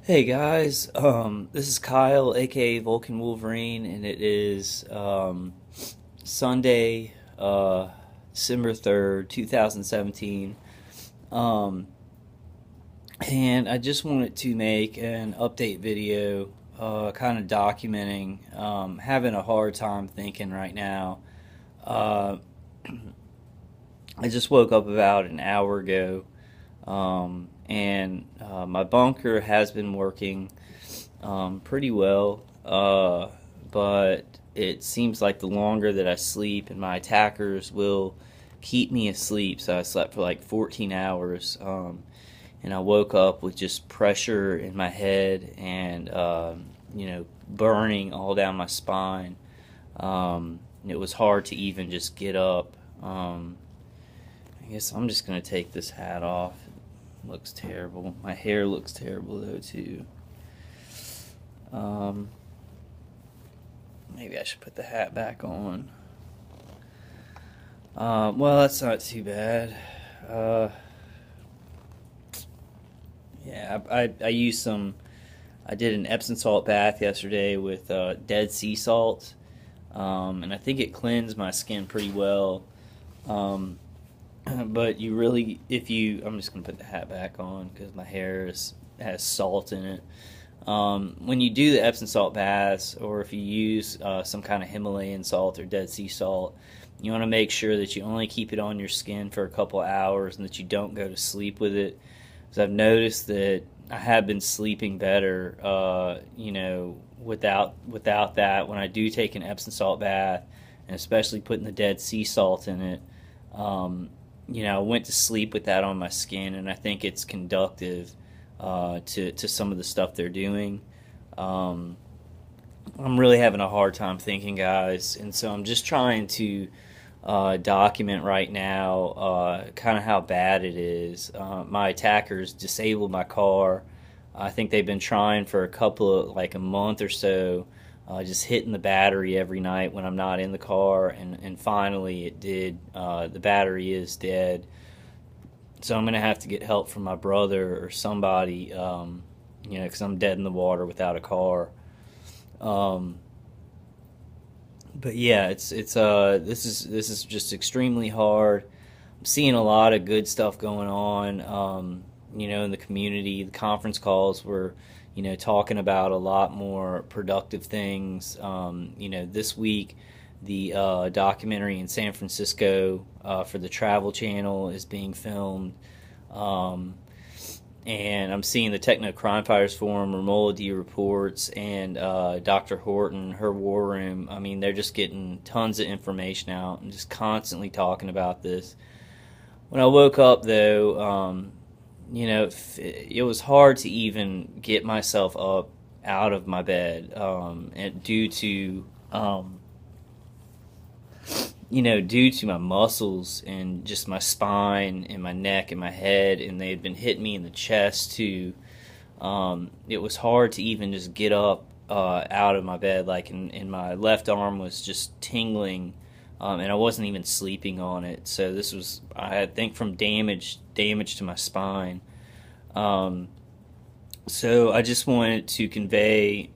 Hey guys, this is Kyle, aka Vulcan Wolverine, and it is Sunday, December 3rd, 2017. Um, and I just wanted to make an update video, kind of documenting having a hard time thinking right now. Uh, I just woke up about an hour ago, and my bunker has been working pretty well, but it seems like the longer that I sleep, and my attackers will keep me asleep. So I slept for like 14 hours, and I woke up with just pressure in my head and burning all down my spine. It was hard to even just get up. I guess I'm just gonna take this hat off. It looks terrible. My hair looks terrible though too. Um, Maybe I should put the hat back on. Well, that's not too bad. Uh, yeah, I used some. I did an Epsom salt bath yesterday with Dead Sea salt, and I think it cleansed my skin pretty well. Um, but you really, if you, I'm just gonna put the hat back on because my hair has salt in it. When you do the Epsom salt baths, or if you use some kind of Himalayan salt or Dead Sea salt, you want to make sure that you only keep it on your skin for a couple hours and that you don't go to sleep with it. Because I've noticed that I have been sleeping better, without that. When I do take an Epsom salt bath, and especially putting the Dead Sea salt in it, um, I went to sleep with that on my skin, and I think it's conductive to some of the stuff they're doing. Um, I'm really having a hard time thinking, guys, and so I'm just trying to document right now kind of how bad it is. My attackers disabled my car. I think they've been trying for like a month or so, just hitting the battery every night when I'm not in the car, and finally it did. The battery is dead. So I'm gonna have to get help from my brother or somebody, because I'm dead in the water without a car. Um, but yeah, this is just extremely hard. I'm seeing a lot of good stuff going on, in the community. The conference calls were, talking about a lot more productive things. This week, the documentary in San Francisco for the Travel Channel is being filmed. Um, and I'm seeing the Techno Crime Fighters Forum, Romola D reports, and Dr. Horton, her war room. I mean, they're just getting tons of information out and just constantly talking about this. When I woke up, though, it was hard to even get myself up out of my bed, and due to my muscles and just my spine and my neck and my head, and they had been hitting me in the chest too. It was hard to even just get up out of my bed. Like, and my left arm was just tingling, and I wasn't even sleeping on it. So this was, I think, from damage to my spine. Um, so I just wanted to convey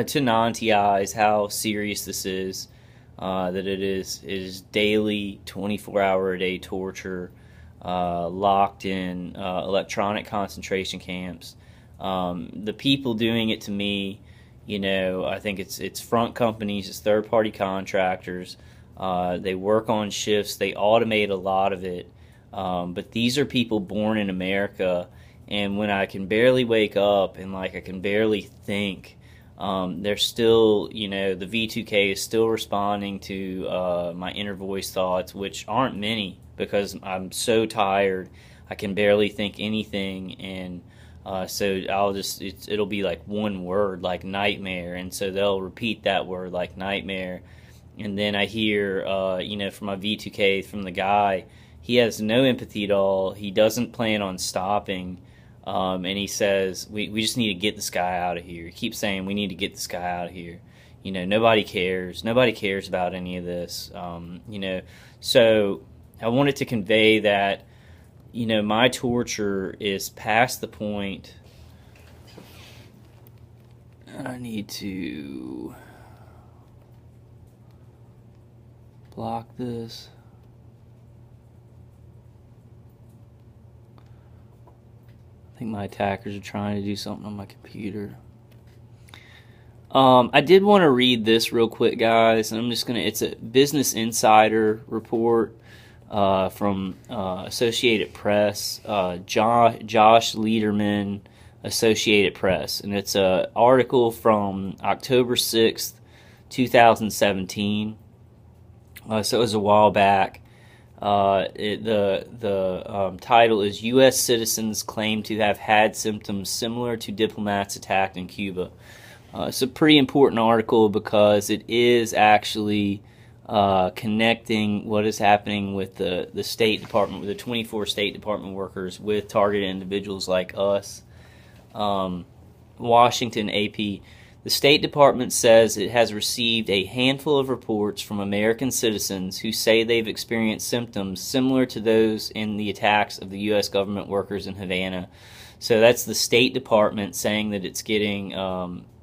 to non-TIs how serious this is. That it is daily, 24-hour a day torture, locked in electronic concentration camps. The people doing it to me, I think it's front companies, it's third party contractors. They work on shifts, they automate a lot of it. But these are people born in America, and when I can barely wake up and like I can barely think, they're still, the V2K is still responding to my inner voice thoughts, which aren't many because I'm so tired. I can barely think anything, and so it'll be like one word, like nightmare, and so they'll repeat that word like nightmare, and then I hear, from my V2K, from the guy, he has no empathy at all. He doesn't plan on stopping. And he says, we just need to get this guy out of here. He keeps saying, we need to get this guy out of here. Nobody cares. Nobody cares about any of this. So I wanted to convey that, my torture is past the point And I need to block this. I think my attackers are trying to do something on my computer. I did want to read this real quick, guys, and I'm just going to, it's a Business Insider report from Associated Press, Josh Lederman, Associated Press, and it's an article from October 6th, 2017, so it was a while back. The title is U.S. Citizens Claim to Have Had Symptoms Similar to Diplomats Attacked in Cuba. It's a pretty important article because it is actually connecting what is happening with the State Department, with the 24 State Department workers, with targeted individuals like us. Washington AP. The State Department says it has received a handful of reports from American citizens who say they've experienced symptoms similar to those in the attacks of the U.S. government workers in Havana. So that's the State Department saying that it's getting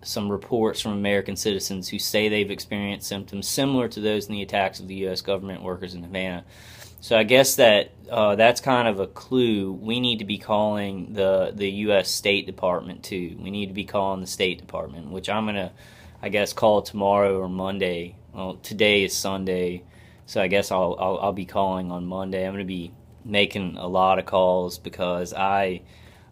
some reports from American citizens who say they've experienced symptoms similar to those in the attacks of the U.S. government workers in Havana. So I guess that's kind of a clue. We need to be calling the U.S. State Department too. We need to be calling the State Department, which I'm gonna, I guess, call tomorrow or Monday. Well, today is Sunday, so I guess I'll be calling on Monday. I'm gonna be making a lot of calls because I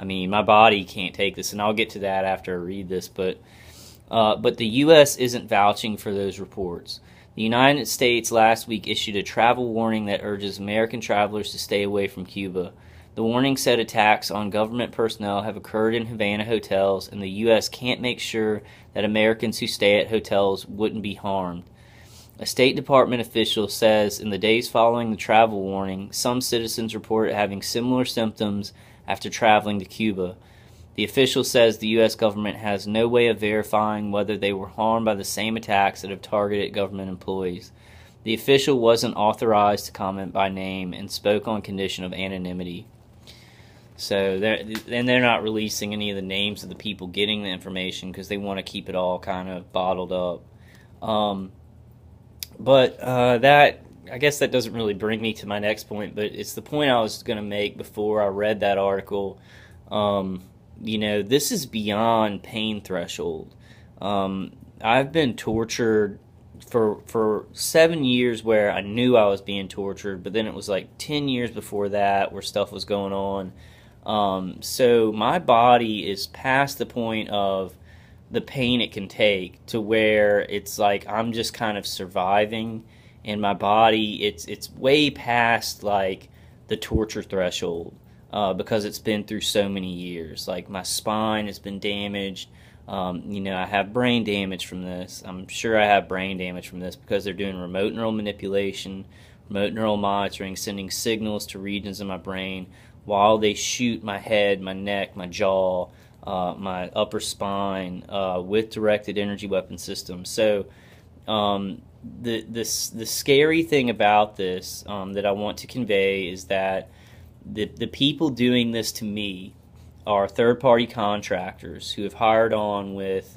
mean, my body can't take this, and I'll get to that after I read this. But the U.S. isn't vouching for those reports. The United States last week issued a travel warning that urges American travelers to stay away from Cuba. The warning said attacks on government personnel have occurred in Havana hotels, and the U.S. can't make sure that Americans who stay at hotels wouldn't be harmed. A State Department official says in the days following the travel warning, some citizens reported having similar symptoms after traveling to Cuba. The official says the U.S. government has no way of verifying whether they were harmed by the same attacks that have targeted government employees. The official wasn't authorized to comment by name and spoke on condition of anonymity. So they're not releasing any of the names of the people getting the information because they want to keep it all kind of bottled up. That, I guess that doesn't really bring me to my next point, but it's the point I was going to make before I read that article. This is beyond pain threshold. I've been tortured for 7 years where I knew I was being tortured, but then it was like 10 years before that where stuff was going on. So my body is past the point of the pain it can take to where it's like I'm just kind of surviving, and my body, it's way past like the torture threshold. Because it's been through so many years. Like, my spine has been damaged. I have brain damage from this. I'm sure I have brain damage from this because they're doing remote neural manipulation, remote neural monitoring, sending signals to regions in my brain while they shoot my head, my neck, my jaw, my upper spine with directed energy weapon systems. So the scary thing about this that I want to convey is that the people doing this to me are third-party contractors who have hired on with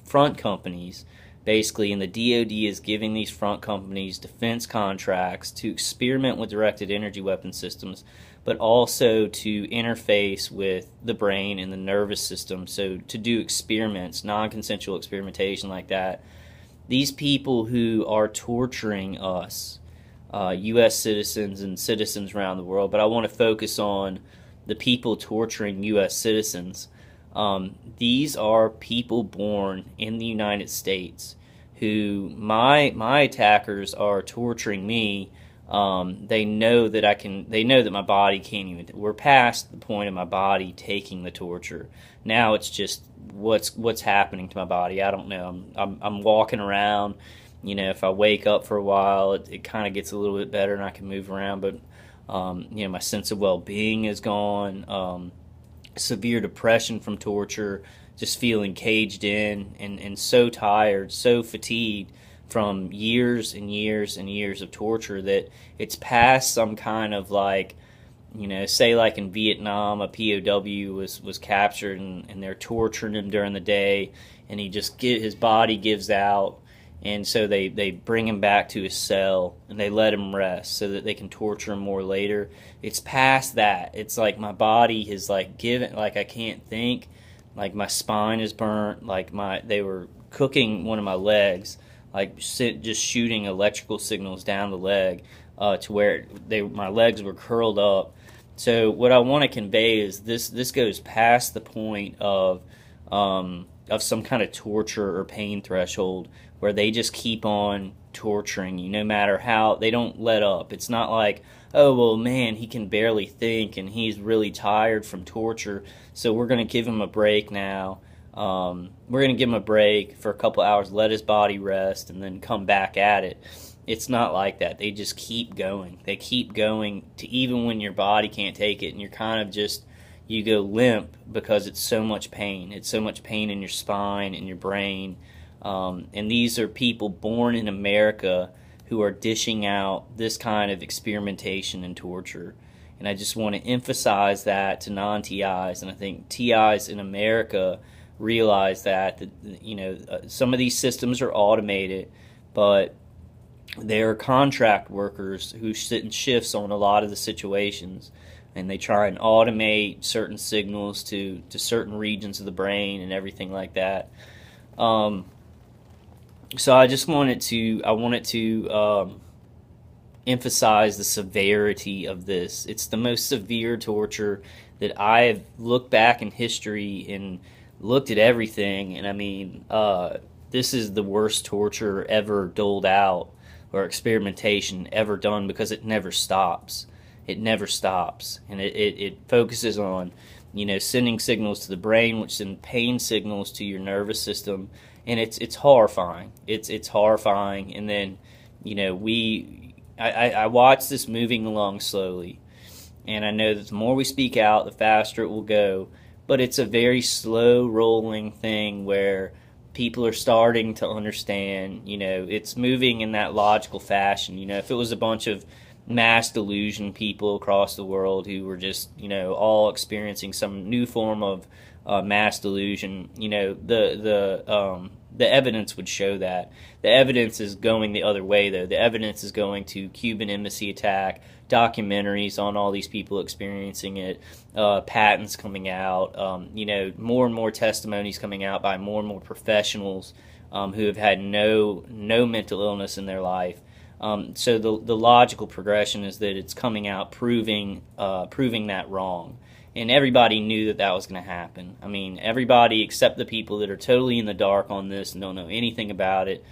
front companies, basically, and the DoD is giving these front companies defense contracts to experiment with directed energy weapon systems, but also to interface with the brain and the nervous system, so to do experiments, non-consensual experimentation like that. These people who are torturing us, U.S. citizens and citizens around the world, but I want to focus on the people torturing U.S. citizens. These are people born in the United States who my attackers are torturing me. They know that they know that my body can't even, we're past the point of my body taking the torture. Now it's just what's happening to my body. I don't know. I'm walking around. If I wake up for a while, it kind of gets a little bit better and I can move around. But, my sense of well-being is gone. Severe depression from torture, just feeling caged in and so tired, so fatigued from years and years and years of torture that it's past some kind of like You know, say like in Vietnam, a POW was captured, and they're torturing him during the day, and his body gives out, and so they bring him back to his cell and they let him rest so that they can torture him more later. It's past that. It's like my body has like given, like I can't think, like my spine is burnt, like they were cooking one of my legs, like just shooting electrical signals down the leg, to where my legs were curled up. So what I want to convey is this goes past the point of some kind of torture or pain threshold where they just keep on torturing you no matter how. They don't let up. It's not like, oh well, man, he can barely think and he's really tired from torture, so we're going to give him a break now. We're going to give him a break for a couple hours, let his body rest, and then come back at it. It's not like that. They just keep going. They keep going to even when your body can't take it, and you're kind of just, you go limp because it's so much pain. It's so much pain in your spine and your brain. And these are people born in America who are dishing out this kind of experimentation and torture. And I just want to emphasize that to non-TIs, and I think TIs in America realize that some of these systems are automated, but there are contract workers who sit in shifts on a lot of the situations, and they try and automate certain signals to certain regions of the brain and everything like that. So I wanted to emphasize the severity of this. It's the most severe torture that I've looked back in history and looked at everything, and I mean, this is the worst torture ever doled out, or experimentation ever done, because it never stops. It never stops, and it focuses on, sending signals to the brain, which send pain signals to your nervous system, and it's horrifying. It's horrifying, and then, I watch this moving along slowly, and I know that the more we speak out, the faster it will go, but it's a very slow rolling thing where people are starting to understand, it's moving in that logical fashion. If it was a bunch of mass delusion people across the world who were just, all experiencing some new form of mass delusion, the evidence would show that. The evidence is going the other way, though. The evidence is going to Cuban embassy attack, documentaries on all these people experiencing it, patents coming out, more and more testimonies coming out by more and more professionals who have had no mental illness in their life. So the logical progression is that it's coming out proving that wrong. And everybody knew that was going to happen. I mean, everybody except the people that are totally in the dark on this and don't know anything about it.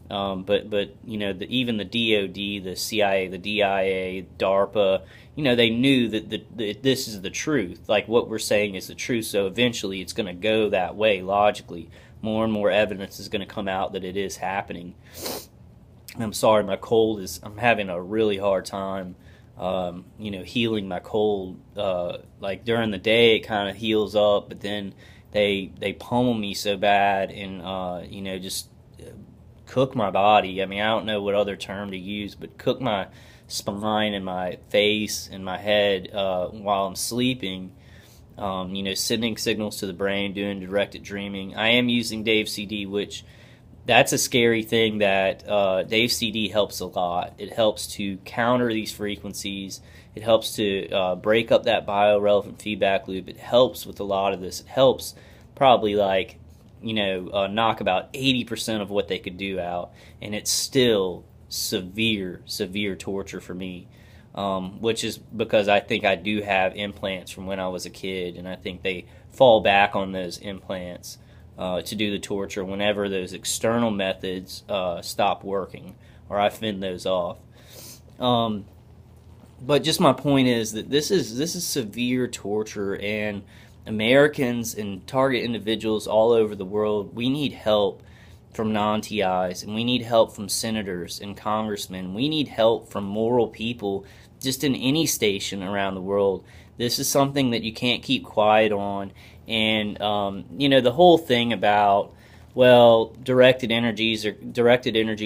But even the DOD, the CIA, the DIA, DARPA, they knew that this is the truth. Like, what we're saying is the truth. So eventually, it's going to go that way logically. More and more evidence is going to come out that it is happening. I'm sorry, I'm having a really hard time. Healing my cold. Like during the day, it kind of heals up, but then they pummel me so bad and just cook my body. I mean, I don't know what other term to use, but cook my spine and my face and my head while I'm sleeping. Sending signals to the brain, doing directed dreaming. I am using Dave CD, which that's a scary thing that Dave CD helps a lot. It helps to counter these frequencies. It helps to break up that biorelevant feedback loop. It helps with a lot of this. It helps probably knock about 80% of what they could do out. And it's still severe torture for me, which is because I think I do have implants from when I was a kid, and I think they fall back on those implants to do the torture whenever those external methods stop working, or I fend those off. But just my point is that this is severe torture, and Americans and target individuals all over the world, we need help from non-TIs, and we need help from senators and congressmen. We need help from moral people just in any station around the world. This is something that you can't keep quiet on. And, the whole thing about Well, directed energy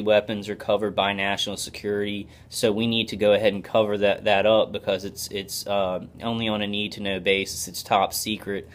weapons are covered by national security, so we need to go ahead and cover that up because it's only on a need to know basis. It's top secret.